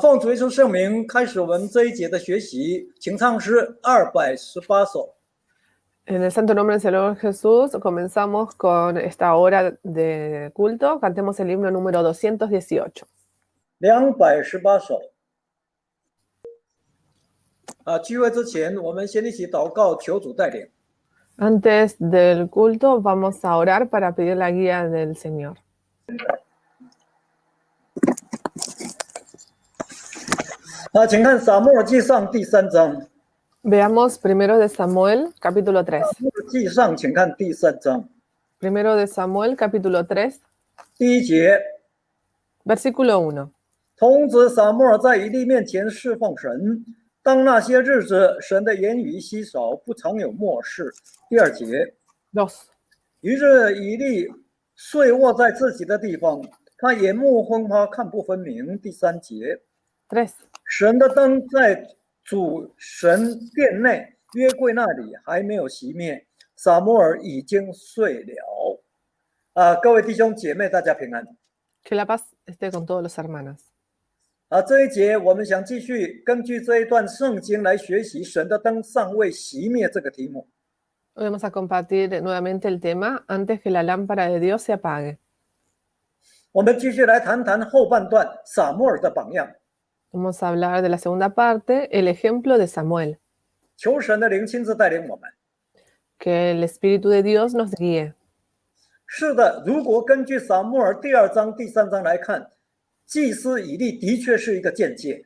奉主耶稣圣名，开始我们这一节的学习，请唱诗218首。En el santo nombre del Señor Jesús, comenzamos con esta hora de culto. Cantemos el himno número 218. 218首。聚会之前，我们先一起祷告，求主带领。 Antes del culto, vamos a orar para pedir la guía del Señor. 请看撒母耳记上第3章。 Veamos primero de Samuel, capítulo 3. 撒母耳记上，请看第3章 Primero de Samuel, capítulo 3, 第1节。 versículo 1. 童子撒母耳在以利面前侍奉神，当那些日子，神的言语稀少，不常有漠视。第2节。 2. 于是以利睡卧在自己的地方，他眼目昏花，看不分明。第3节。 3. 神的灯在主神殿内，约柜那里还没有熄灭，撒母耳已经睡了。各位弟兄姐妹，大家平安。 Que la paz esté con todos los hermanos. 这一节我们想继续根据这一段圣经来学习神的灯尚未熄灭这个题目。 Hoy vamos a compartir nuevamente el tema antes que la lámpara de Dios se apague. 我们继续来谈谈后半段撒母耳的榜样。 Vamos a hablar de la segunda parte, el ejemplo de Samuel. 求神的灵亲自带领我们。 Que el Espíritu de Dios nos guíe. 是的，如果根据撒母耳第2章、第3章来看，祭司以利的确是一个间接。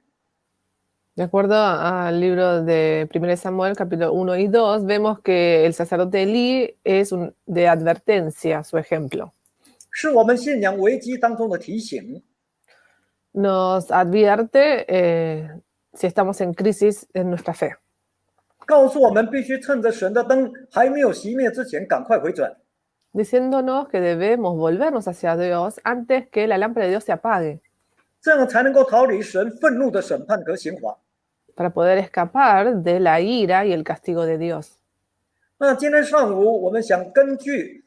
De acuerdo al libro de 1 Samuel, capítulo 1 y 2, vemos que el sacerdote Elí es de advertencia, su ejemplo. 是我们信仰危机当中的提醒。 Nos advierte si estamos en crisis en nuestra fe. 告诉我们必须趁着神的灯还没有熄灭之前赶快回转。 Diciéndonos que debemos volvernos hacia Dios antes que la lámpara de Dios se apague. 这样才能够逃离神愤怒的审判和刑罚。 Para poder escapar de la ira y el castigo de Dios. 那今天上午我们想根据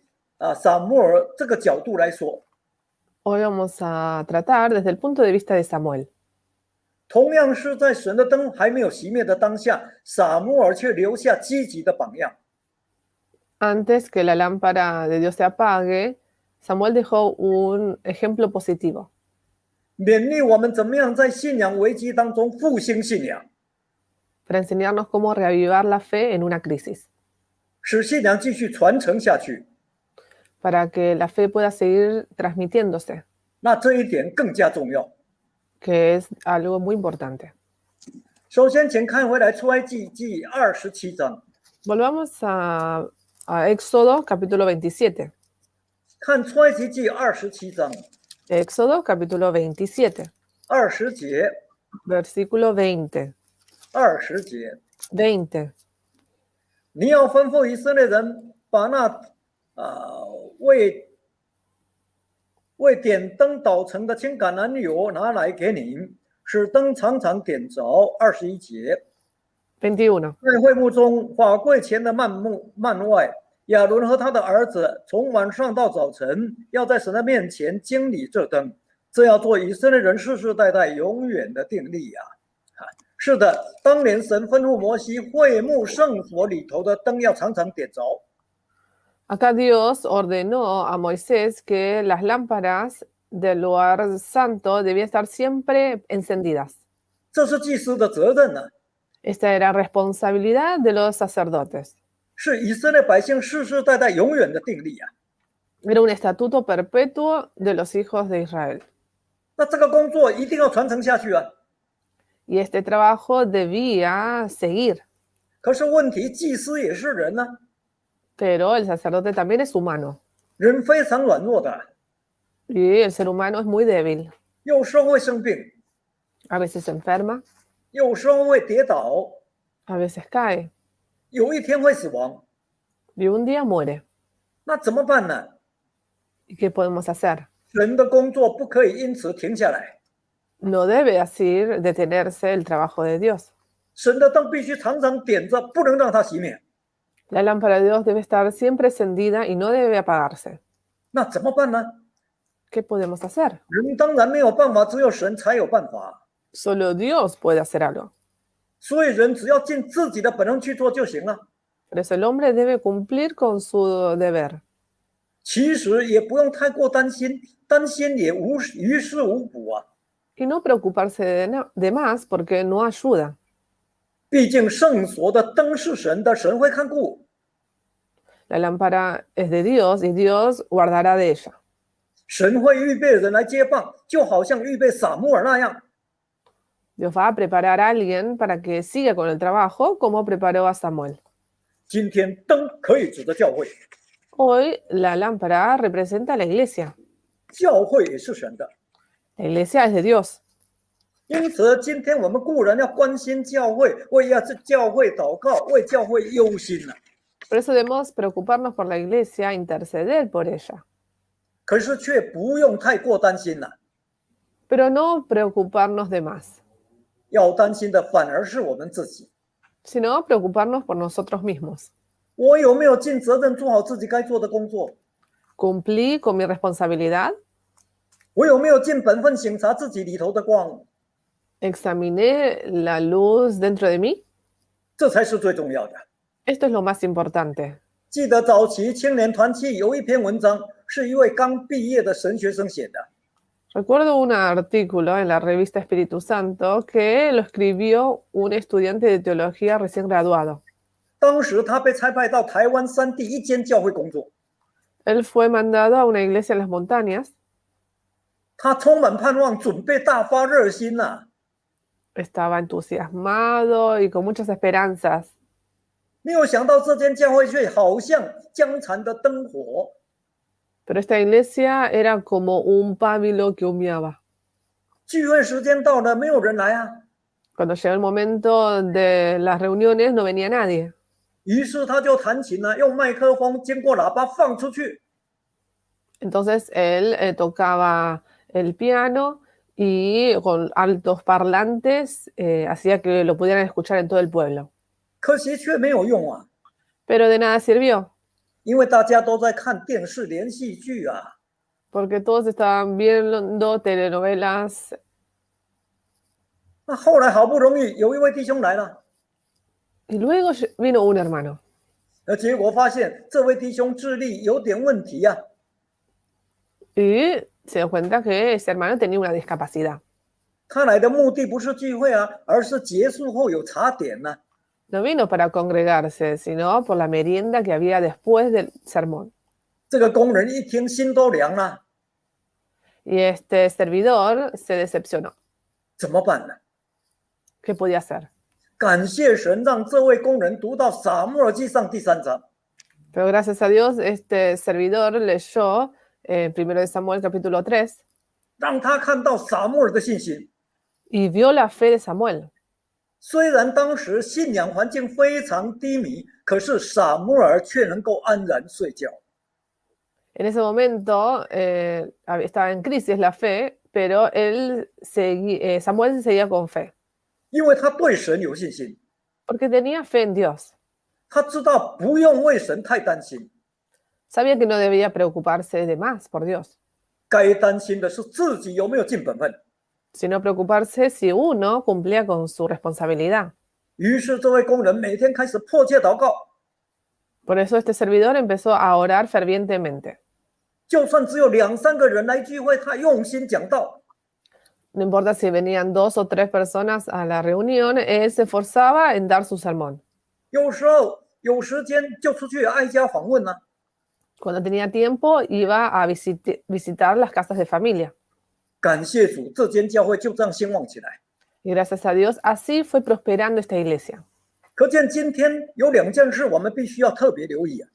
撒母耳这个角度来说。 Hoy vamos a tratar desde el punto de vista de Samuel. 同样是在神的灯还没有熄灭的当下，撒母耳却留下积极的榜样。 Antes que la lámpara de Dios se apague, Samuel dejó un ejemplo positivo. 勉励我们怎么样在信仰危机当中复兴信仰， Para enseñarnos cómo reavivar la fe en una crisis. 使信仰继续传承下去。 Para que la fe pueda seguir transmitiéndose. 那这一点更加重要。 Que es algo muy importante. 首先，请看回来出埃及记27章。 Volvamos a Éxodo capítulo 27. 看出埃及记27章 Éxodo capítulo 27. 20节。 Versículo 20. 20节。 20. 你要吩咐以色列人把那为点灯捣成的青橄榄油拿来给你，使灯常常点着。21节。 21. 在会幕中法柜前的幔外，亚伦和他的儿子从晚上到早晨，要在神的面前经理这灯，这要做以色列人世世代代永远的定例呀！是的，当年神吩咐摩西，会幕圣所里头的灯要常常点着。 Acá Dios ordenó a Moisés que las lámparas del lugar santo debían estar siempre encendidas. 这是祭司的责任呢。 Esta era responsabilidad de los sacerdotes. 是以色列百姓世世代代永远的定例啊。 Era un estatuto perpetuo de los hijos de Israel. 那这个工作一定要传承下去啊。 Y este trabajo debía seguir. 可是问题，祭司也是人呢。 Pero el sacerdote también es humano. 人非常软弱的。 Y el ser humano es muy débil. 有时候会生病， A veces se enferma, 有时候会跌倒， a veces cae. 有一天会死亡。 Y un día muere. 那怎么办呢？ ¿Y qué podemos hacer? 人的工作不可以因此停下来。 No debe así detenerse el trabajo de Dios. 神的灯必须常常点着，不能让它熄灭。 La lámpara de Dios debe estar siempre encendida y no debe apagarse. 那怎么办呢？ ¿Qué podemos hacer? 人当然没有办法，只有神才有办法。Solo Dios puede hacer algo. 所以人只要尽自己的本能去做就行了。 Por eso el hombre debe cumplir con su deber. 其实也不用太过担心，担心也于事无补啊。 Y no preocuparse de más porque no ayuda. 毕竟圣所的灯是神的，神会看顾。 La lámpara es de Dios y Dios guardará de ella. 神会预备人来接棒，就好像预备撒母耳那样。 Dios va a preparar a alguien para que siga con el trabajo como preparó a Samuel. 今天灯可以指着教会， Hoy la lámpara representa a la iglesia. 教会也是神的。 La iglesia es de Dios. 因此，今天我们固然要关心教会，为要教会祷告，为教会忧心了。 Por eso debemos preocuparnos por la iglesia, interceder por ella. 可是却不用太过担心了， Pero no preocuparnos de más, 要担心的反而是我们自己。 sino preocuparnos por nosotros mismos. 我有没有尽责任做好自己该做的工作？ ¿Cumplí con mi responsabilidad? 我有没有尽本分省察自己里头的光？ ¿Examiné la luz dentro de mí? 这才是最重要的。 Esto es lo más importante. 记得早期青年团契有一篇文章，是一位刚毕业的神学生写的。 Recuerdo un artículo en la revista Espíritu Santo que lo escribió un estudiante de teología recién graduado. 当时他被差派到台湾3地1间教会工作， Él fue mandado a una iglesia en las montañas. 他充满盼望，准备大发热心呐、 Estaba entusiasmado y con muchas esperanzas. 没有想到这间教会却好像江残的灯火， Pero esta iglesia era como un pábilo que humeaba. 聚会时间到了，没有人来啊。 Cuando llegó el momento de las reuniones no venía nadie. 于是他就弹琴了，用麦克风经过喇叭放出去。 Entonces él tocaba el piano y con altos parlantes hacía que lo pudieran escuchar en todo el pueblo. 可惜却没有用啊， Pero de nada sirvió, 因为大家都在看电视连续剧啊。 porque todos estaban viendo telenovelas. 那后来好不容易有一位弟兄来了， Y luego vino un hermano. 结果发现这位弟兄智力有点问题呀、 Y se dio cuenta que ese hermano tenía una discapacidad. 他来的目的不是聚会啊，而是结束后有茶点呢、 No vino para congregarse, sino por la merienda que había después del sermón. 这个工人一听心都凉了， Y este servidor se decepcionó. 怎么办呢？ ¿Qué podía hacer? 感谢神，让这位工人读到撒母耳记上第3章。 Pero gracias a Dios, este servidor leyó 1 de Samuel capítulo 3让他看到撒母耳的信心。 y vio la fe de Samuel. 虽然当时信仰环境非常低迷，可是撒母耳却能够安然睡觉。 En ese momento estaba en crisis la fe, pero Samuel seguía con fe, 因为他对神有信心， porque tenía fe en Dios. 他知道不用为神太担心， Sabía que no debía preocuparse de más por Dios, 该担心的是自己有没有尽本分。 sino preocuparse si uno cumplía con su responsabilidad. 于是这位工人每天开始迫切祷告， Por eso este servidor empezó a orar fervientemente. 就算只有2、3个人来聚会，他用心讲道。 No importa si venían 2 o 3 personas a la reunión, él se esforzaba en dar su sermón. 有时候有时间就出去挨家访问啊， Cuando tenía tiempo, iba a visitar las casas de familia. 感谢主，这间教会就这样兴旺起来。 Y gracias a Dios, así fue prosperando esta iglesia. 可见今天有2件事我们必须要特别留意啊。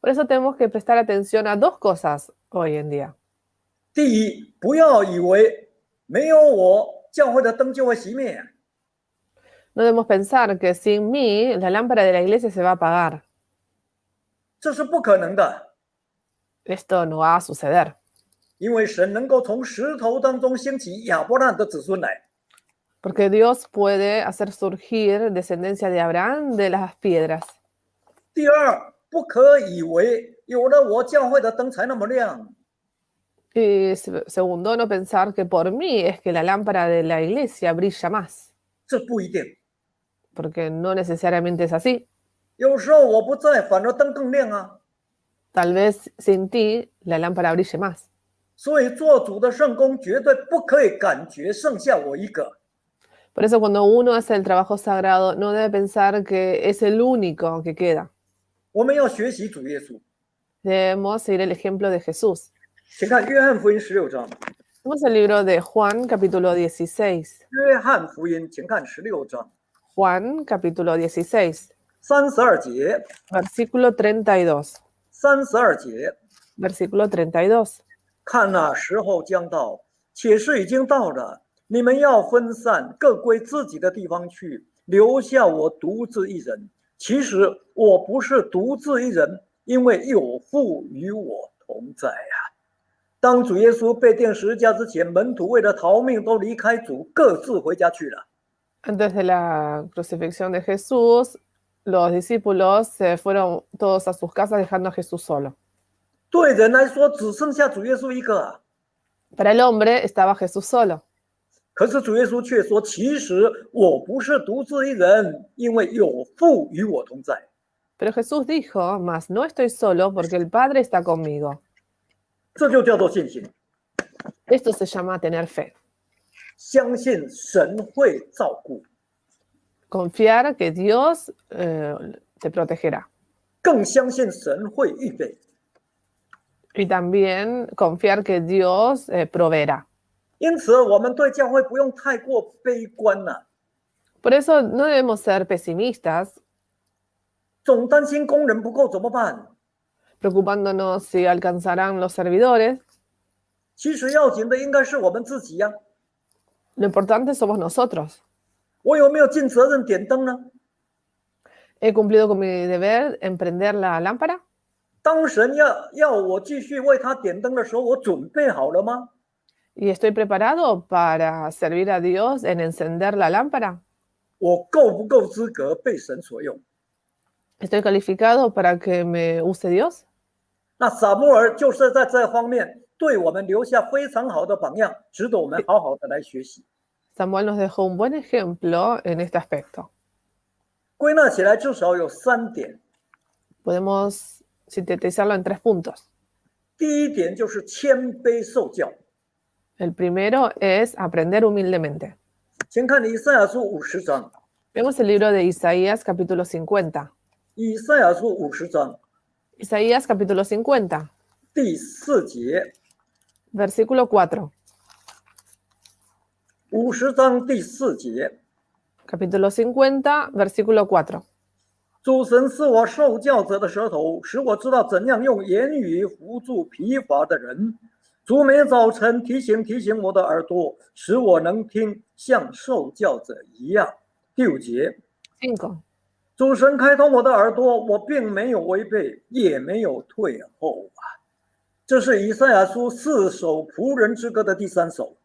Por eso tenemos que prestar atención a 2 cosas hoy en día. 第一，不要以为没有我，教会的灯就会熄灭。 No debemos pensar que sin mí la lámpara de la iglesia se va a apagar. 这是不可能的， Esto no va a suceder, 因为神能够从石头当中兴起亚伯拉罕的子孙来。 porque Dios puede hacer surgir descendencia de Abraham de las piedras. 第二，不可以为有了我，教会的灯才那么亮。Y segundo, no pensar que por mí es que la lámpara de la iglesia brilla más, 这不一定。 porque no necesariamente es así. 有时候我不在，反而灯更亮啊。 Tal vez sin ti la lámpara brille más. 所以做主的圣工绝对不可以感觉剩下我一个。 Por eso cuando uno hace el trabajo sagrado, no debe pensar que es el único que queda. 我们要学习主耶稣。 Debemos seguir el ejemplo de Jesús. 请看约翰福音16章。 Vamos al libro de Juan, capítulo 16. 约翰福音，请看16章 Juan, capítulo 16, 32节。 versículo 32. 32节， Versículo 32. 看那时候将到，且是已经到了。你们要分散，各归自己的地方去，留下我独自一人。其实我不是独自一人，因为有父与我同在呀。当主耶稣被钉十字架之前，门徒为了逃命都离开主，各自回家去了。 Antes de la crucifixión de Jesús, los discípulos se fueron todos a sus casas dejando a Jesús solo. 对人来说，只剩下主耶稣一个啊。 Para el hombre estaba Jesús solo. 可是主耶稣却说：“其实我不是独自一人，因为有父与我同在。” Pero Jesús dijo, mas no estoy solo porque el Padre está conmigo. 这就叫做信心， Esto se llama tener fe. 相信神会照顾， Confiar que Dios te protegerá. 更相信神会预备。 Y también confiar que Dios proveerá. 因此，我们对教会不用太过悲观了， Por eso no debemos ser pesimistas, 总担心工人不够怎么办？ preocupándonos si alcanzarán los servidores. 其实要紧的应该是我们自己呀、 Lo importante somos nosotros. 我有没有尽责任点灯呢？ ¿He cumplido con mi deber en prender la lámpara? 当神要我继续为他点灯的时候，我准备好了吗？ ¿Y estoy preparado para servir a Dios en encender la lámpara? 我够不够资格被神所用？ ¿Estoy calificado para que me use Dios? 那撒母耳就是在这方面对我们留下非常好的榜样，值得我们好好的来学习。 Samuel nos dejó un buen ejemplo en este aspecto. 归纳起来，至少有3点。 Podemos sintetizarlo en 3 puntos. 第一点就是谦卑受教， El primero es aprender humildemente. 请看以赛亚书50章， Vemos el libro de Isaías capítulo 50. 以赛亚书50章 Isaías capítulo 50, 第4节versículo 4. ，50章第4节， Capítulo 50, versículo 4. 主神是我受教者的舌头，使我知道怎样用言语扶助疲乏的人。主每早晨提醒我的耳朵，使我能听，像受教者一样。第5节， 5. 主神开通我的耳朵，我并没有违背，也没有退后啊。这是以赛亚书4首仆人之歌的第3首。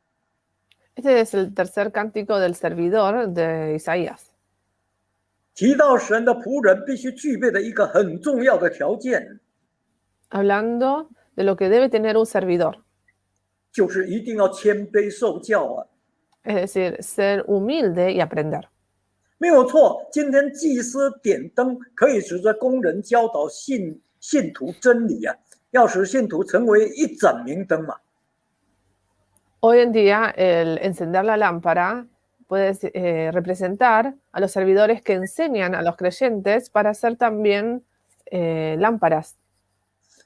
Este es el tercer cántico del servidor de Isaías. 提到神的仆人必须具备的一个很重要的条件， Hablando de lo que debe tener un servidor. 就是一定要谦卑受教啊。 Es decir, ser humilde y aprender. 没有错，今天祭司点灯可以指着工人教导信徒真理啊，要使信徒成为一盏明灯嘛。 Hoy en día, el encender la lámpara puede representar a los servidores que enseñan a los creyentes para ser también lámparas.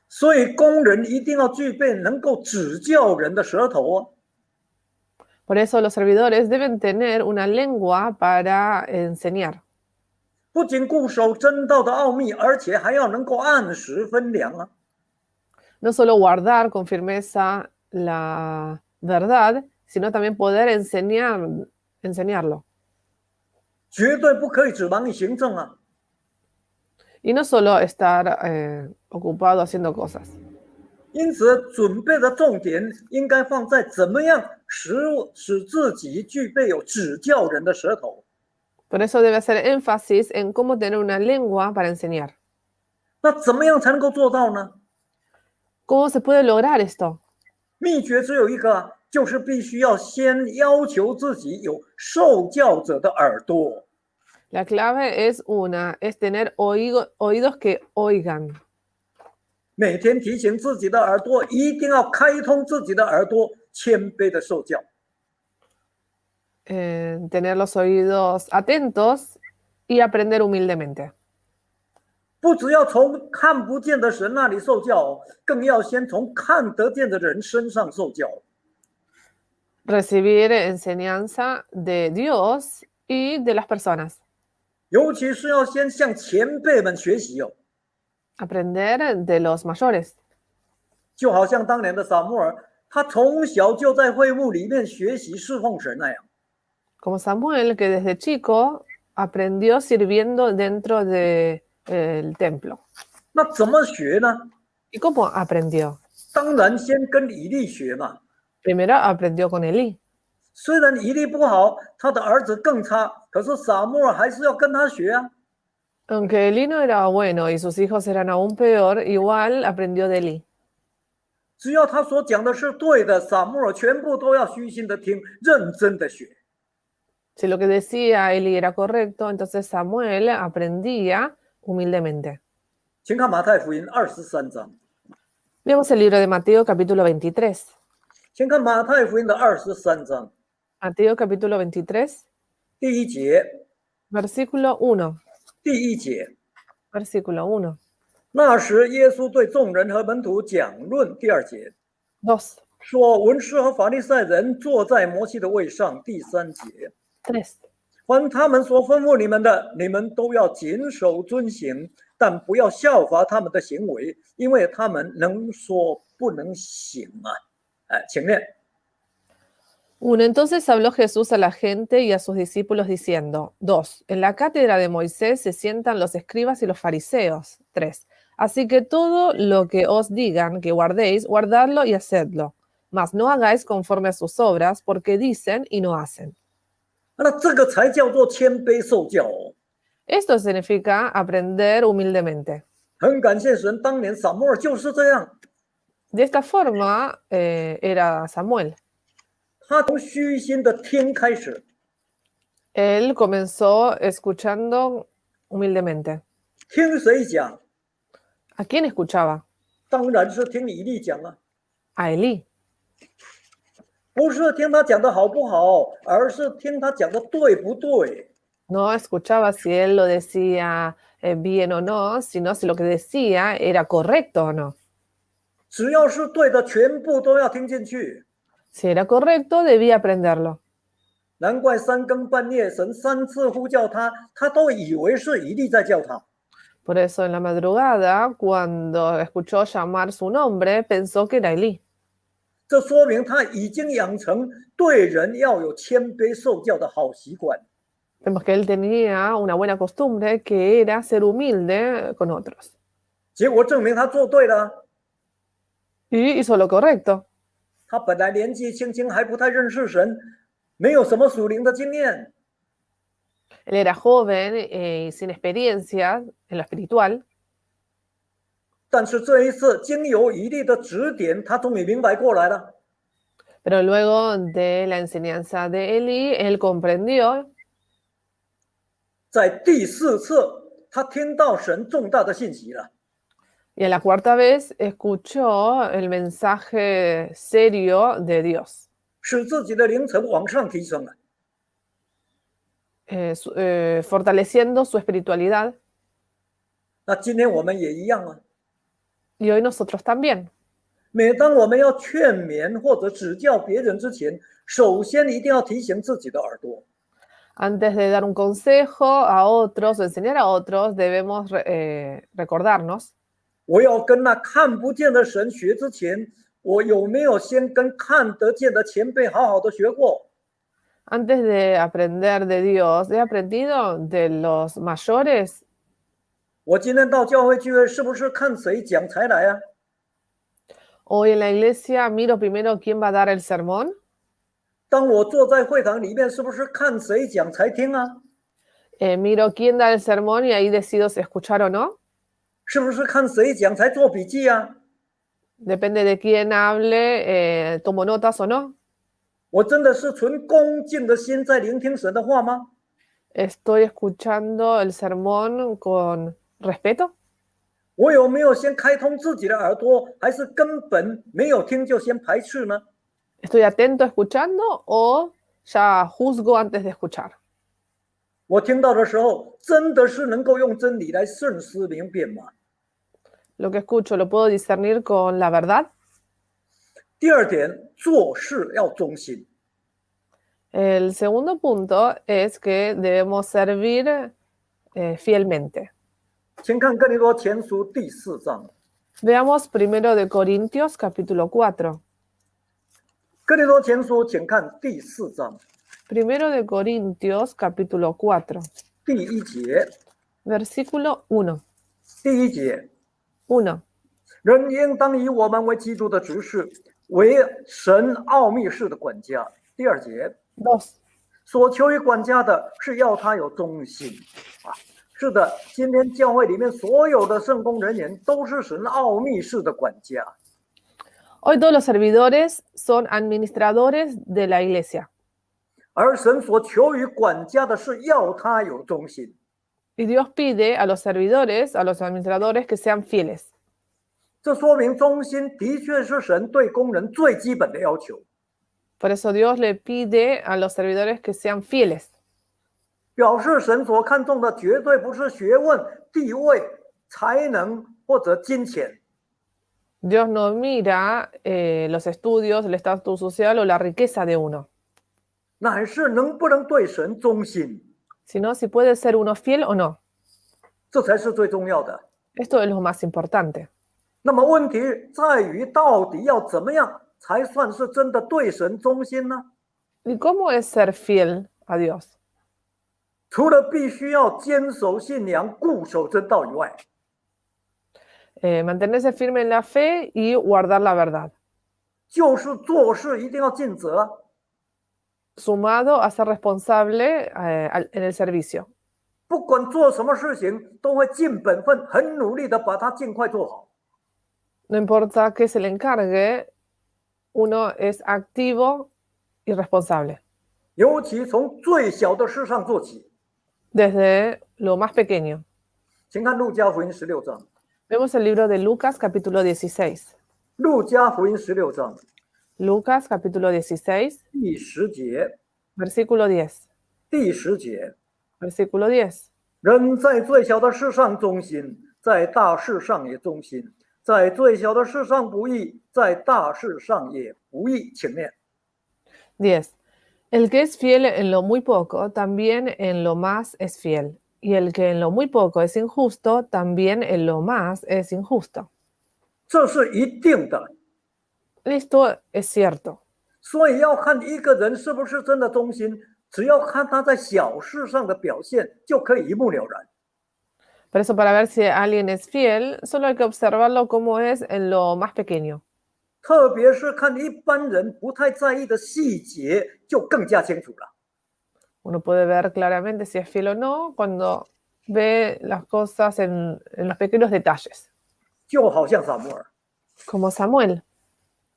所以工人一定要具备能够指教人的舌头啊。 Por eso los servidores deben tener una lengua para enseñar. 不仅固守真道的奥秘，而且还要能够按时分粮啊。 No solo guardar con firmeza la verdad, sino también poder enseñarlo. 绝对不可以只忙于行政啊。 Y no solo estar ocupado haciendo cosas. 因此，准备的重点应该放在怎么样使自己具备有指教人的舌头。 Por eso debe hacer énfasis en cómo tener una lengua para enseñar. 那怎么样才能够做到呢？ ¿Cómo se puede lograr esto? 秘诀只有一个啊，就是必须要先要求自己有受教者的耳朵。La clave es una, es tener oídos que oigan. 每天提醒自己的耳朵，一定要开通自己的耳朵，谦卑的受教。Tener los oídos atentos y aprender humildemente. 不只要从看不见的神那里受教，更要先从看得见的人身上受教。Recibir enseñanza de Dios y de las personas. 尤其是要先向前辈们学习哦。Aprender de los mayores. 就好像当年的撒母耳，他从小就在会幕里面学习侍奉神那样。Como Samuel, que desde chico aprendió sirviendo dentro del templo. 那怎么学呢？ ¿Y cómo aprendió? 当然先跟以利学嘛。Primero aprendió con Elí. 虽然以利不好，他的儿子更差，可是撒母耳还是要跟他学啊。Aunque Elí no era bueno y sus hijos eran aún peor, igual aprendió de Elí. 只要他所讲的是对的，撒母耳全部都要虚心的听，认真的学。 Si lo que decía Elí era correcto, entonces Samuel aprendía humildemente. 请看马太福音23章。 Veamos el libro de Mateo capítulo 23. 先看马太福音的23章 Mateo capítulo 23, 第1节， versículo 1. 第1节。 Versículo 1. 那时，耶稣对众人和门徒讲论第2节， 2. 说文士和法利赛人坐在摩西的位上。第3节， 3. 凡他们所吩咐你们的，你们都要谨守遵行，但不要效法他们的行为，因为他们能说不能行啊。请念。 1. Entonces habló Jesús a la gente y a sus discípulos diciendo. 2. En la cátedra de Moisés se sientan los escribas y los fariseos. 3. Así que todo lo que os digan que guardéis, guardadlo y hacedlo. Mas no hagáis conforme a sus obras, porque dicen y no hacen. 那这个才叫做谦卑受教哦。 Esto significa aprender humildemente. 很感谢神，当年撒母耳就是这样， De esta forma era Samuel. 他从虚心的听开始， Él comenzó escuchando humildemente. 听谁讲？ ¿A quién escuchaba? 当然是听以利讲啊， A Elí. 不是听他讲的好不好，而是听他讲的对不对。 No escuchaba si él lo decía bien o no, sino si lo que decía era correcto o no. 只要是对的，全部都要听进去。 Si era correcto, debía aprenderlo. 难怪3更半夜，神3次呼叫他，他都以为是以利在叫他。 Por eso en la madrugada, cuando escuchó llamar su nombre, pensó que era Elí. 这说明他已经养成对人要有谦卑受教的好习惯。 Vemos que él tenía una buena costumbre que era ser humilde con otros. 结果证明他做对了。 Y hizo lo correcto. 他本来年纪轻轻，还不太认识神，没有什么属灵的经验。 Él era joven y sin experiencia en lo espiritual. 但是这一次，经由以利的指点，他终于明白过来了。 Pero luego de la enseñanza de Elí, él comprendió. 在第4次，他听到神重大的信息了。 Y a la cuarta vez escuchó el mensaje serio de Dios, 使自己的灵层往上提升了。 fortaleciendo su espiritualidad. 那今天我们也一样啊。 Y hoy nosotros también. 每当我们要劝勉或者指教别人之前，首先一定要提醒自己的耳朵。 Antes de dar un consejo a otros o enseñar a otros, debemos recordarnos. 我要跟那看不见的神学之前，我有没有先跟看得见的前辈好好的学过？ Antes de aprender de Dios, he aprendido de los mayores. 我今天到教会聚会，是不是看谁讲才来啊？ Hoy en la iglesia miro primero quién va a dar el sermón. 当我坐在会堂里面，是不是看谁讲才听啊？ Miro quién da el sermón y ahí decido si escuchar o no. 是不是看谁讲才做笔记啊？ Depende de quién hable, tomo notas o no. 我真的是存恭敬的心在聆听神的话吗？ ¿Estoy escuchando el sermón con respeto? 我有没有先开通自己的耳朵，还是根本没有听就先排斥呢？ ¿Estoy atento escuchando o ya juzgo antes de escuchar? 我听到的时候，真的是能够用真理来慎思明辨吗？ Lo que escucho, ¿lo puedo discernir con la verdad? 第二点，做事要忠心。 El segundo punto es que debemos servir fielmente. 请看哥林多前书第4章。 Veamos primero de Corintios capítulo 4. 哥林多前书，请看第4章 Primero de Corintios capítulo 4, 第1节。 versículo 1. 第1节， 1. 人应当以我们为基督的执事，为神奥秘事的管家。第2节， 2. 所求于管家的是要他有忠心啊。是的，今天教会里面所有的圣工人员都是神奥秘事的管家。 Hoy todos los servidores son administradores de la iglesia. 而神所求于管家的是要他有忠心。 Y Dios pide a los servidores, a los administradores, que sean fieles. 这说明忠心的确是神对工人最基本的要求。 Por eso Dios le pide a los servidores que sean fieles. 表示神所看重的绝对不是学问、地位、才能或者金钱， Dios no mira los estudios, el estatus social o la riqueza de uno, 乃是能不能对神忠心， sino si puede ser uno fiel o no. 这才是最重要的。 Esto es lo más importante. 那么问题在于，到底要怎么样才算是真的对神忠心呢？ ¿Y cómo es ser fiel a Dios? 除了必须要坚守信仰、固守真道以外， Mantenerse firme en la fe y guardar la verdad, 就是做事一定要尽责， sumado a ser responsable en el servicio. 不管做什么事情，都会尽本分，很努力的把它尽快做好。 No importa que se le encargue, uno es activo y responsable, 尤其从最小的事上做起。 desde lo más pequeño. 请看路加福音16章。 Vemos el libro de Lucas capítulo 16. 路加福音16章 Lucas capítulo 16, 第10节， versículo 10. 第10节， Versículo 10. 人在最小的事上忠心，在大事上也忠心；在最小的事上不义，在大事上也不义。请念。 10. El que es fiel en lo muy poco, también en lo más es fiel. Y el que en lo muy poco es injusto, también en lo más es injusto. 这是一定的， Esto es cierto. 所以要看一个人是不是真的忠心，只要看他在小事上的表现，就可以一目了然。 Por eso, para ver si alguien es fiel, solo hay que observarlo como es en lo más pequeño. 特别是看一般人不太在意的细节，就更加清楚了。 Uno puede ver claramente si es fiel o no cuando ve las cosas en los pequeños detalles. 就好像撒母耳， Como Samuel.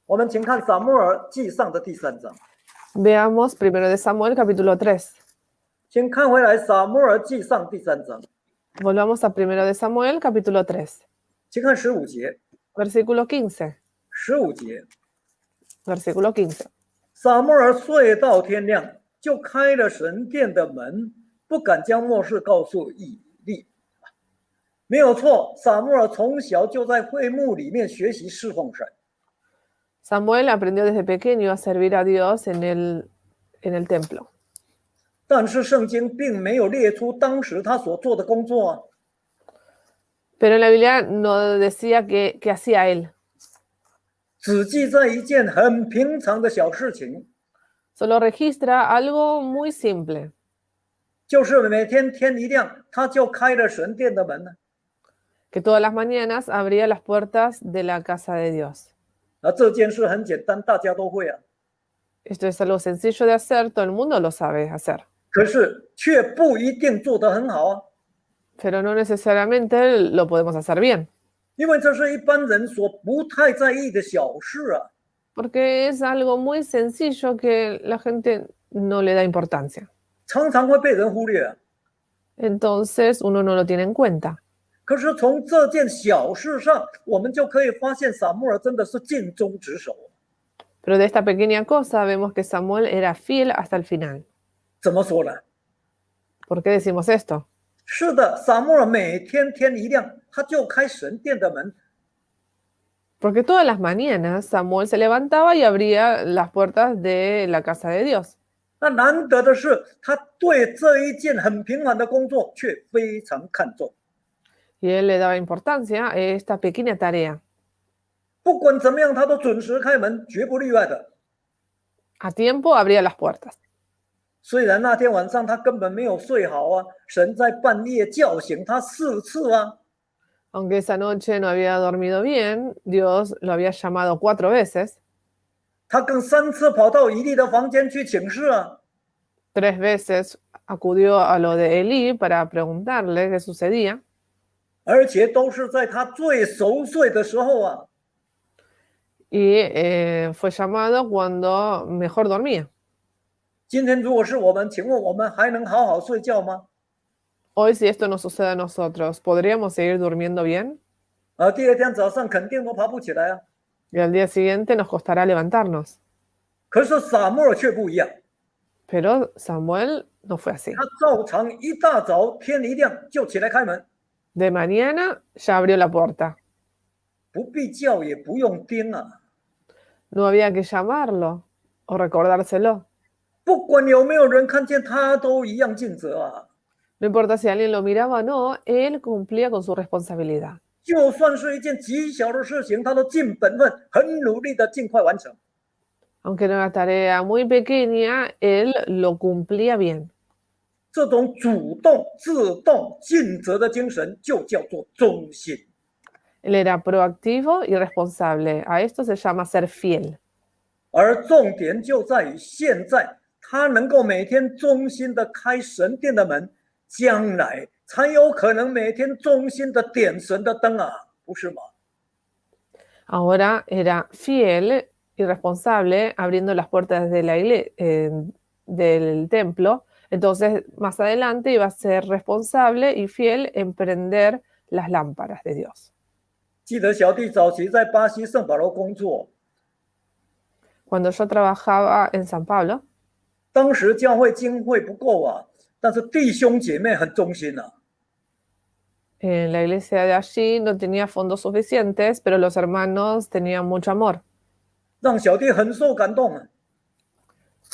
我们请看撒母耳记上的第3章。 Veamos primero de Samuel capítulo 3. 请看回来撒母耳记上第3章， Volvamos a primero de Samuel capítulo 3. 请看15节。 Versículo 15. 15节， Versículo 15. 撒母耳睡到天亮，就开了神殿的门，不敢将末事告诉以利。没有错，撒母耳从小就在会幕里面学习侍奉神。 Samuel aprendió desde pequeño a servir a Dios en el templo. 但是圣经并没有列出当时他所做的工作啊， Pero en la Biblia no decía qué hacía él. 只记载一件很平常的小事情， Solo registra algo muy simple. 就是每天天一亮，他就开了神殿的门呢。 Que todas las mañanas abría las puertas de la casa de Dios. 这件事很简单，大家都会啊， Esto es algo sencillo de hacer, todo el mundo lo sabe hacer. 可是却不一定做得很好啊。 Pero no necesariamente lo podemos hacer bien. 因为这是一般人所不太在意的小事啊。porque es algo muy sencillo que la gente no le da importancia. 常常会被人忽略啊。Entonces uno no lo tiene en cuenta. 可是从这件小事上，我们就可以发现撒母耳真的是尽忠职守。Pero de esta pequeña cosa vemos que Samuel era fiel hasta el final. 怎么说呢？ ¿Por qué decimos esto? 是的，撒母耳每天天一亮，他就开神殿的门。Porque todas las mañanas Samuel se levantaba y abría las puertas de la casa de Dios. 那难得的是，他对这一件很平凡的工作却非常看重。Y él le daba importancia a esta pequeña tarea. 不管怎么样，他都准时开门，绝不例外的。 A tiempo abría las puertas. 虽然那天晚上他根本没有睡好啊，神在半夜叫醒他4次啊。 Aunque esa noche no había dormido bien, Dios lo había llamado 4 veces. 他更3次跑到以利的房间去请示啊。 3 veces acudió a lo de Elí para preguntarle qué sucedía. 而且都是在他最熟睡的时候啊。 Y fue llamado cuando mejor dormía. 今天如果是我们，请问我们还能好好睡觉吗？ Hoy, si esto nos sucede a nosotros, ¿podríamos seguir durmiendo bien? 第二天早上肯定都爬不起来啊。 Y al día siguiente nos costará levantarnos. 可是撒母耳却不一样， Pero Samuel no fue así. 他照常一大早天一亮就起来开门， De mañana ya abrió la puerta. 不必叫也不用盯啊。 No había que llamarlo o recordárselo. 不管有没有人看见他，都一样尽责啊。 No importa si alguien lo miraba o no, él cumplía con su responsabilidad. 就算是一件极小的事情，他都尽本分，很努力的尽快完成。 Aunque era una tarea muy pequeña, él lo cumplía bien. 这种主动、自动、尽责的精神，就叫做忠心。 Él era proactivo y responsable. A esto se llama ser fiel. 而重点就在于现在，他能够每天忠心的开神殿的门，将来才有可能每天忠心的点神的灯啊，不是吗？ Ahora era fiel y responsable abriendo las puertas de la del templo. Entonces, más adelante iba a ser responsable y fiel en prender las lámparas de Dios. 记得小弟早期在巴西圣保罗工作， Cuando yo trabajaba en San Pablo, 当时教会经费不够啊，但是弟兄姐妹很忠心啊。 en la iglesia de allí no tenía fondos suficientes, pero los hermanos tenían mucho amor 让小弟很受感动啊！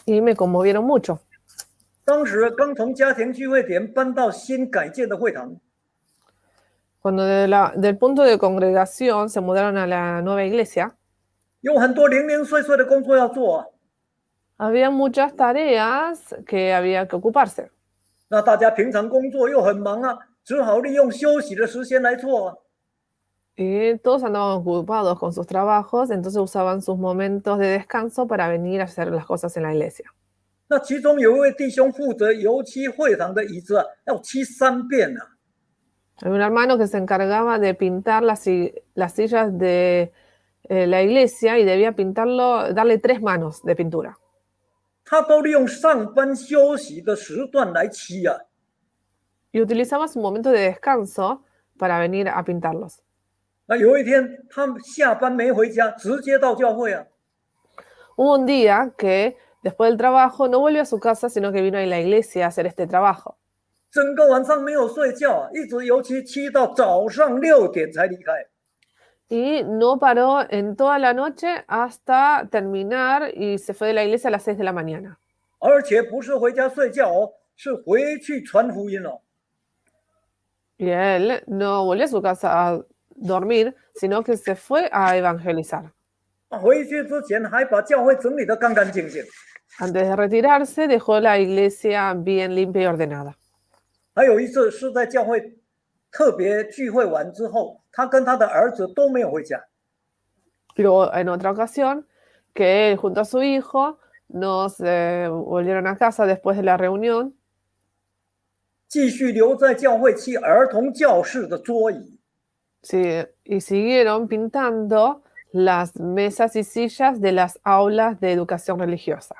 y me conmovieron mucho. 当时刚从家庭聚会点搬到新改建的会堂， Cuando del punto de congregación se mudaron a la nueva iglesia, 有很多零零碎碎的工作要做啊。 había muchas tareas que había que ocuparse. 那大家平常工作又很忙啊，只好利用休息的时间来做啊。 Y todos andaban ocupados con sus trabajos, entonces usaban sus momentos de descanso para venir a hacer las cosas en la iglesia. 那其中有一位弟兄负责油漆会堂的椅子啊，要漆3遍啊。 Había un hermano que se encargaba de pintar las sillas de la iglesia y debía pintarlo, darle 3 manos de pintura. 他都利用上班休息的时段来漆啊。 Y utilizaba su momento de descanso para venir a pintarlos. 那有一天他下班没回家，直接到教会啊。 Hubo un día que después del trabajo no volvió a su casa, sino que vino a la iglesia a hacer este trabajo. 整个晚上没有睡觉啊，一直油漆漆到早上6点才离开。 Y no paró en toda la noche hasta terminar y se fue de la iglesia a las 6 de la mañana. 而且不是回家睡觉哦，是回去传福音哦。 Y él no volvió a su casa a dormir, sino que se fue a evangelizar. 回去之前还把教会整理得干干净净。 Antes de retirarse, dejó la iglesia bien limpia y ordenada. 还有一次是在教会特别聚会完之后，他跟他的儿子都没有回家。 Luego, en otra ocasión, que él junto a su hijo nos volvieron a casa después de la reunión, 继续留在教会漆儿童教室的桌椅。Sí, y siguieron pintando las mesas y sillas de las aulas de educación religiosa.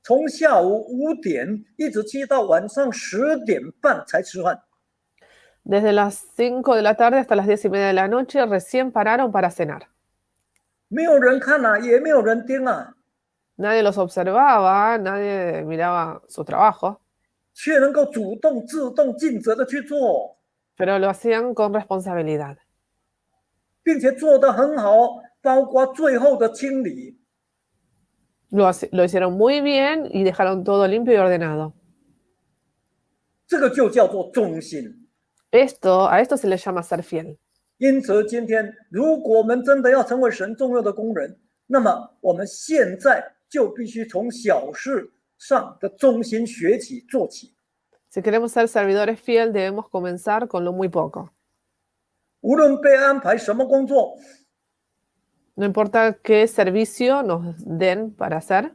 从下午5点一直漆到晚上10点半才吃饭。 Desde las 5 de la tarde hasta las 10:30 de la noche recién pararon para cenar. 没有人看啊，也没有人盯啊， Nadie los observaba, nadie miraba su trabajo, 却能够主动、自动、尽责的去做， pero lo hacían con responsabilidad. 并且做得很好，包括最后的清理。 Lo hicieron muy bien y dejaron todo limpio y ordenado. 这个就叫做忠心。 A esto se le llama ser fiel. 因此，今天如果我们真的要成为神重要的工人，那么我们现在就必须从小事上的忠心学起做起。 Si queremos ser servidores fiel, debemos comenzar con lo muy poco. 无论被安排什么工作， No importa qué servicio nos den para hacer,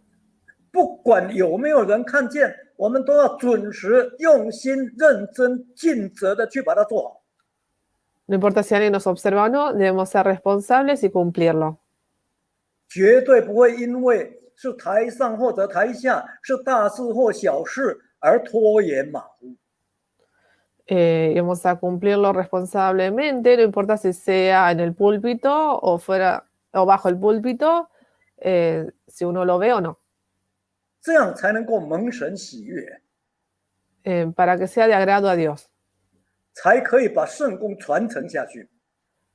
不管有没有人看见，我们都要准时、用心、认真、尽责的去把它做好。 no importa si alguien nos observa o no, debemos ser responsables y cumplirlo. 绝对不会因为是台上或者台下，是大事或小事而拖延马虎。 Y vamos a cumplirlo responsablemente, no importa si sea en el púlpito o fuera o bajo el púlpito, si uno lo ve o no, 这样才能够蒙神喜悦， para que sea de agrado a Dios, 才可以把圣功传承下去。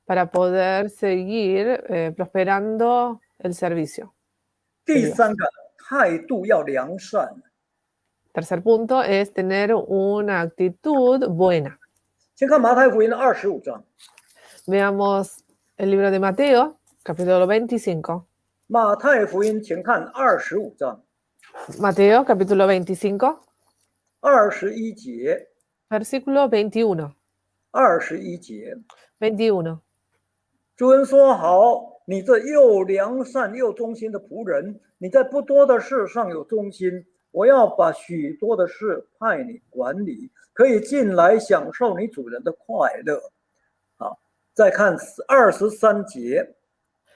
para poder seguir prosperando el servicio. 第三个，态度要良善。 Tercer punto es tener una actitud buena. 先看马太福音的25章， Veamos el libro de Mateo, capítulo 25. 马太福音，请看25章 Mateo, capítulo 25, 21节， versículo 21. 21节， 21. 主人说：“好，你这又良善又忠心的仆人，你在不多的事上有忠心，我要把许多的事派你管理，可以进来享受你主人的快乐。”好，再看23节，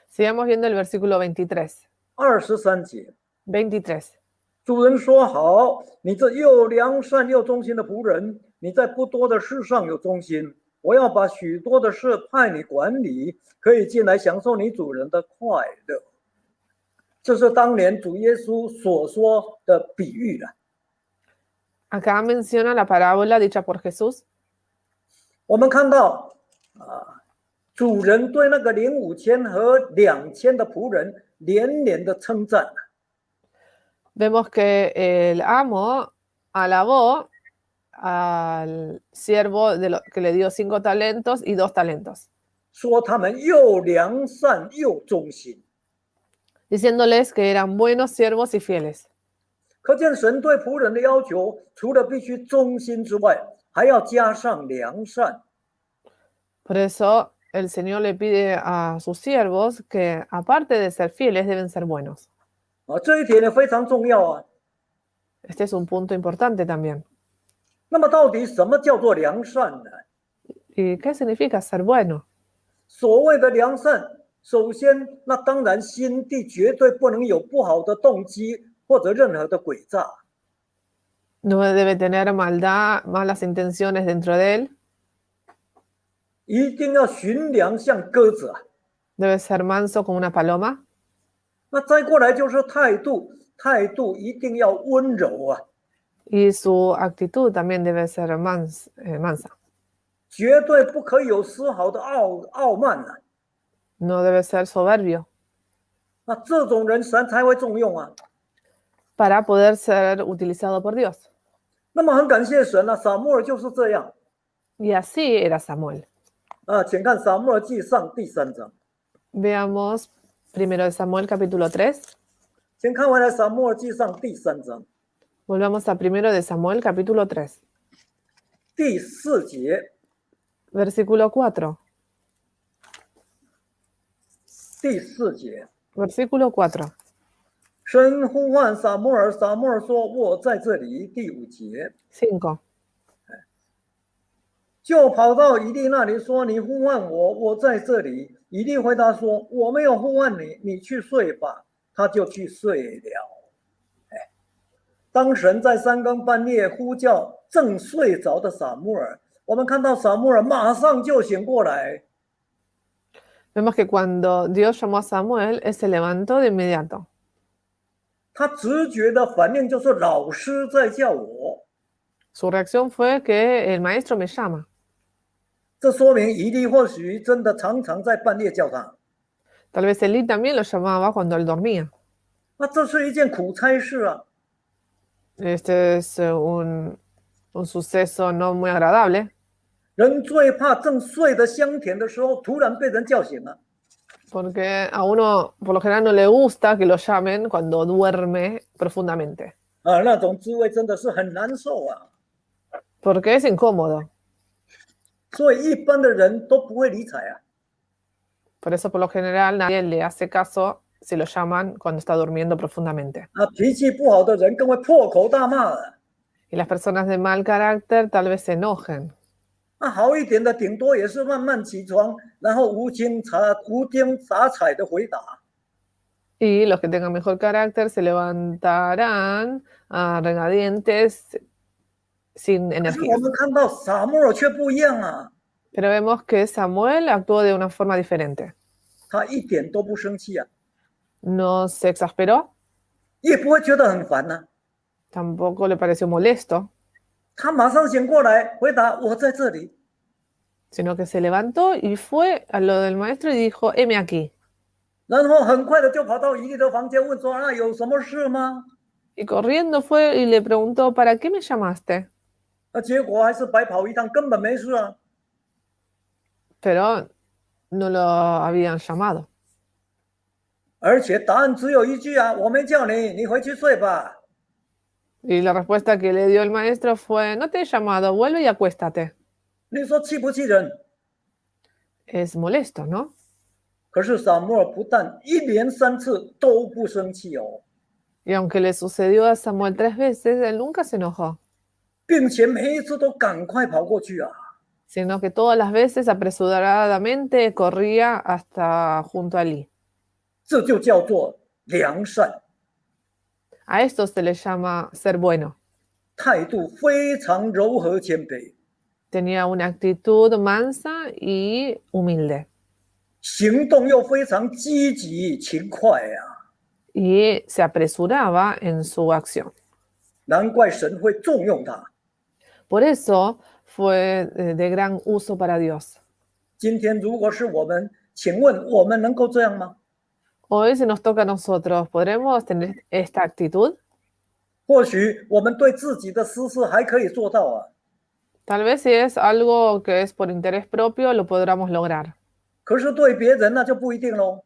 Sigamos viendo el versículo 23. 23节， 23. 主人说：“好，你这又良善又忠心的仆人，你在不多的事上有忠心，我要把许多的事派你管理，可以进来享受你主人的快乐。”这是当年主耶稣所说的比喻了。 Acá menciona la parábola dicha por Jesús. 我们看到主人对那个5,000和2,000的仆人连连的称赞。 Vemos que el amo alabó al siervo que le dio 5 talentos y 2 talentos, 说他们又良善又忠心， diciéndoles que eran buenos siervos y fieles. 可见神对仆人的要求，除了必须忠心之外，还要加上良善。 Por eso el Señor le pide a sus siervos que, aparte de ser fieles, deben ser buenos. 这一点也非常重要啊。 Este es un punto importante también. 那么到底什么叫做良善呢？ ¿Y qué significa ser bueno? 所谓的良善，首先，那当然心地绝对不能有不好的动机或者任何的诡诈。 No debe tener maldad, malas intenciones dentro de él. 一定要驯良像鸽子啊。 Debe ser manso como una paloma. 那再过来就是态度，态度一定要温柔啊， Y su actitud también debe ser mansa. 绝对不可以有丝毫的傲慢啊。 No debe ser soberbio 那这种人神才会重用啊。 para poder ser utilizado por Dios. 那么很感谢神啊，撒母耳就是这样 Y así era Samuel. 请看撒母耳记上第3章。 Veamos primero de Samuel capítulo 3. 先看回来撒母耳记上第3章 Volvamos a primero de Samuel capítulo 3. 第4节， Versículo 4. 第4节。 Versículo 4. 神呼唤撒母耳，撒母耳说：“我在这里。”第5节， 5. 就跑到以利那里说：“你呼唤我，我在这里。”以利回答说：“我没有呼唤你，你去睡吧。”他就去睡了。当神在三更半夜呼叫正睡着的撒母耳，我们看到撒母耳马上就醒过来。 Vemos que cuando Dios llamó a Samuel, él se levantó de inmediato. 他直觉的反应就是老师在叫我， Su reacción fue que el maestro me llama. 这说明以利或许真的常常在半夜叫他。 Tal vez Elí también lo llamaba cuando él dormía. 那这是一件苦差事啊！ Este es un suceso no muy agradable, 人最怕正睡得香甜的时候，突然被人叫醒了。 porque a uno por lo general no le gusta que lo llamen cuando duerme profundamente, 那种滋味真的是很难受啊！ porque es incómodo. 所以一般的人都不会理睬啊。 Por eso por lo general nadie le hace caso si lo llaman cuando está durmiendo profundamente. 脾气不好的人更会破口大骂了。 Y las personas de mal carácter tal vez se enojen. 好一点的，顶多也是慢慢起床，然后无精打采的回答。 Y los que tengan mejor carácter se levantarán a regañadientes sin 可是 energía. 我们看到撒母耳却不一样啊， Pero vemos que Samuel actuó de una forma diferente. 他一点都不生气啊， No se exasperó, 也不会觉得很烦啊。 tampoco le pareció molesto, 他马上醒过来，回答：“我在这里。” sino que se levantó y fue a lo del maestro y dijo, heme aquí. 然后很快的就跑到以利的房间问说：“有什么事吗？” Y corriendo fue y le preguntó, ¿para qué me llamaste? 结果还是白跑一趟，根本没事啊。 Pero no lo habían llamado. 而且答案只有一句啊：“我没叫你，你回去睡吧。” Y la respuesta que le dio el maestro fue, no te he llamado, vuelve y acuéstate. 你说气不气人？ Es molesto, ¿no? 可是撒母耳不但一连3次都不生气哦， Y aunque le sucedió a Samuel 3 veces, él nunca se enojó, 并且每一次都赶快跑过去啊。 sino que todas las veces apresuradamente corría hasta junto a Elí. 这就叫做良善， A esto se le llama ser bueno. 态度非常柔和谦卑， Tenía una actitud mansa y humilde. 行动又非常积极勤快啊。 Y se apresuraba en su acción. 难怪神会重用他。 Por eso fue de gran uso para Dios. 今天如果是我们，请问我们能够这样吗？ Hoy si nos toca a nosotros, ¿podremos tener esta actitud? 或许我们对自己的私事还可以做到啊， Tal vez si es algo que es por interés propio, lo podamos lograr. 可是对别人那就不一定喽。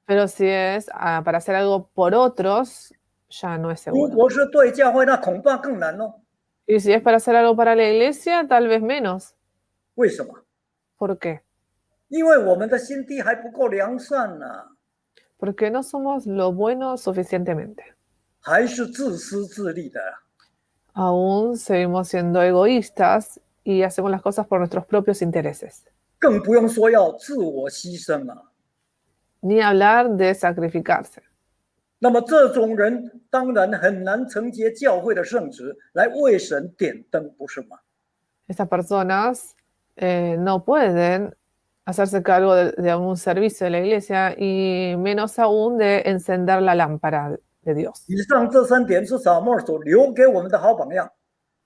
Pero si es para hacer algo por otros, ya no es 如 seguro. 果是对教会，那恐怕更难喽。 Y si es para hacer algo para la iglesia, tal vez menos. 为什么？ ¿Por qué? 因为我们的心地还不够良善呢、 Porque no somos lo bueno suficientemente. 还是自私自利的。 Aún seguimos siendo egoístas y hacemos las cosas por nuestros propios intereses. 更不用说要自我牺牲了。 Ni hablar de sacrificarse. 那么这种人当然很难承接教会的圣职，来为神点灯，不是吗？ Estas personas no pueden hacerse cargo de un servicio de la iglesia y menos aún de encender la lámpara de Dios. 以上这3点是撒母耳所留给我们的好榜样。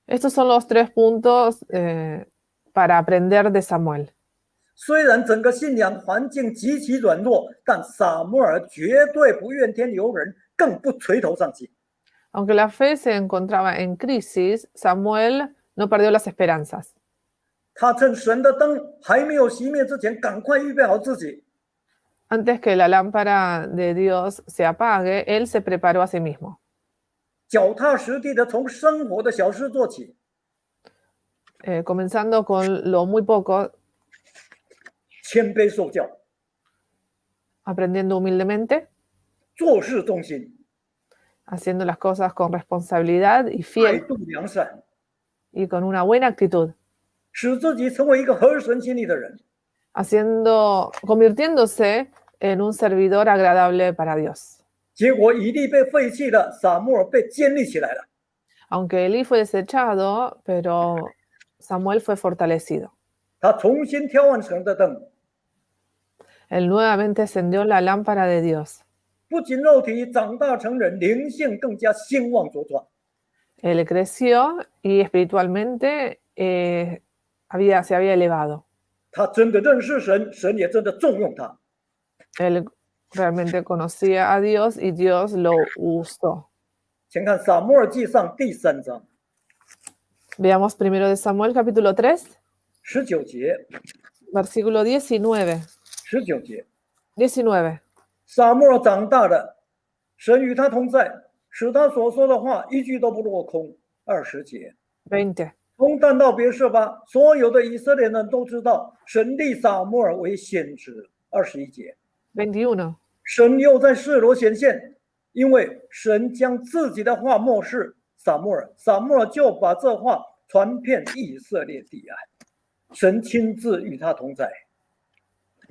Estos son los 3 puntos para aprender de Samuel. 虽然整个信仰环境极其软弱，但撒母耳绝对不怨天尤人，更不垂头丧气。 Aunque la fe se encontraba en crisis, Samuel no perdió las esperanzas. 他趁神的灯还没有熄灭之前，赶快预备好自己， Antes que la lámpara de Dios se apague, él se preparó a sí mismo. 脚踏实地的从生活的小事做起， Comenzando con lo muy poco, 谦卑受教， aprendiendo humildemente, 做事忠心， haciendo las cosas con responsabilidad y 态 fiel 度良善， y con una buena actitud. 使自己成为一个合神心意的人。convirtiéndose en un servidor agradable para Dios. 结果以利被废弃了，撒母耳被建立起来了。Aunque Elí fue desechado, pero Samuel fue fortalecido. 他重新挑换神的灯， Él nuevamente encendió la lámpara de Dios. 不仅肉体长大成人，灵性更加兴旺茁壮。 Él creció y espiritualmente se había elevado. 他真的认识神，神也真的重用他。 Él realmente conocía a Dios y Dios lo usó. 请看撒母耳记上第3章 Veamos primero de Samuel capítulo 3, 19节， versículo 19. 19节， 19. 撒母耳长大了，神与他同在，使他所说的话一句都不落空。20节， 20. 从但到别是巴，所有的以色列人都知道神立撒母耳为先知。21节， 21. 神又在示罗显现，因为神将自己的话默示撒母耳，撒母耳就把这话传遍以色列地啊。神亲自与他同在，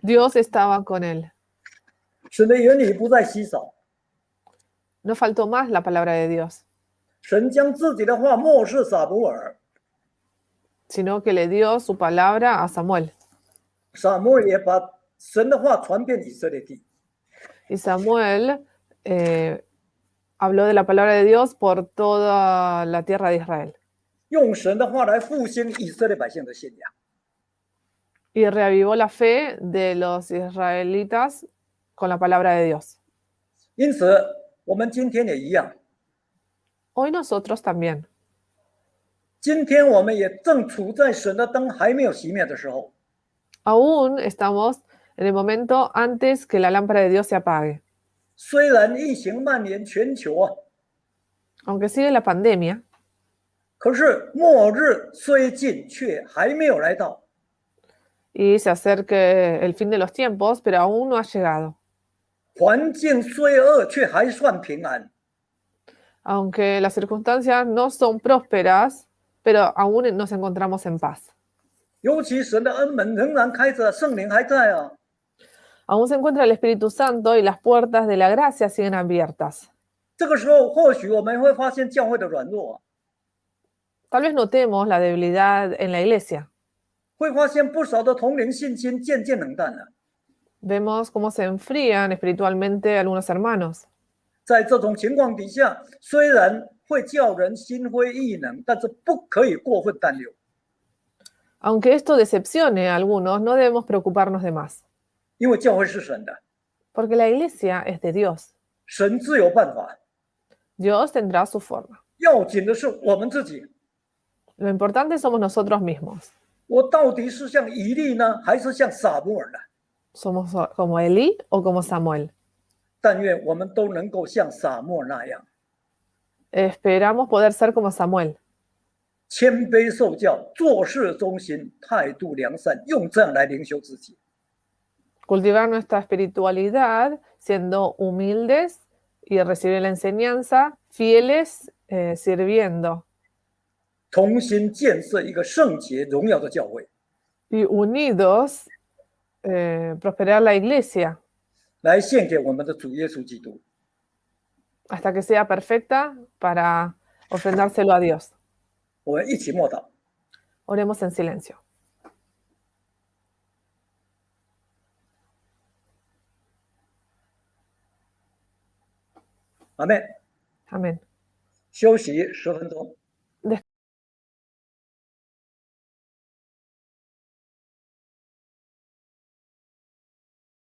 Dios estaba con él. 神的言语不再稀少， No faltó más la palabra de Dios, 神将自己的话默示撒母耳， sino que le dio su palabra a Samuel. 撒母耳也把神的话传遍以色列地。 Y Samuel habló de la palabra de Dios por toda la tierra de Israel. 用神的话来复兴以色列百姓的信仰。 Y reavivó la fe de los israelitas con la palabra de Dios. 因此，我们今天也一样， Hoy nosotros también. 今天我们也正处在神的灯还没有熄灭的时候。 Aún estamos en el momento antes que la lámpara de Dios se apague. 虽然疫情蔓延全球啊， Aunque sigue la pandemia, 可是末日虽近，却还没有来到。 y se acerque el fin de los tiempos, pero aún no ha llegado. 环境虽恶，却还算平安。 Aunque las circunstancias no son prósperas, pero aún nos encontramos en paz. 尤其神的恩门仍然开着，圣灵还在啊。 Aún se encuentra el Espíritu Santo y las puertas de la gracia siguen abiertas. 这个时候，或许我们会发现教会的软弱， Tal vez notemos la debilidad en la iglesia. 会发现不少的同龄信心渐渐冷淡了。 Vemos cómo se enfrían espiritualmente algunos hermanos. 在这种情况底下，虽然会叫人心灰意冷，但是不可以过分担忧， Aunque esto decepcione a algunos, no debemos preocuparnos de más, 因为教会是神的， porque la iglesia es de Dios. 神自有办法。 Dios tendrá su forma. 要紧的是我们自己， Lo importante somos nosotros mismos. 我到底是像以利呢，还是像撒母耳呢？ ¿Somos como Elí o como Samuel? 但愿我们都能够像撒母耳那样， Esperamos poder ser como Samuel, 谦卑受教，做事忠心，态度良善，用这样来灵修自己。 cultivar nuestra espiritualidad siendo humildes y recibir la enseñanza, fieles, sirviendo 同心建设一个圣洁荣耀的教会， y unidos, prosperar la iglesia 来献给我们的主耶稣基督。 hasta que sea perfecta para ofrendárselo a Dios. 我们一起默祷。 Oremos en silencio. Amén. Amén. 休息10分钟。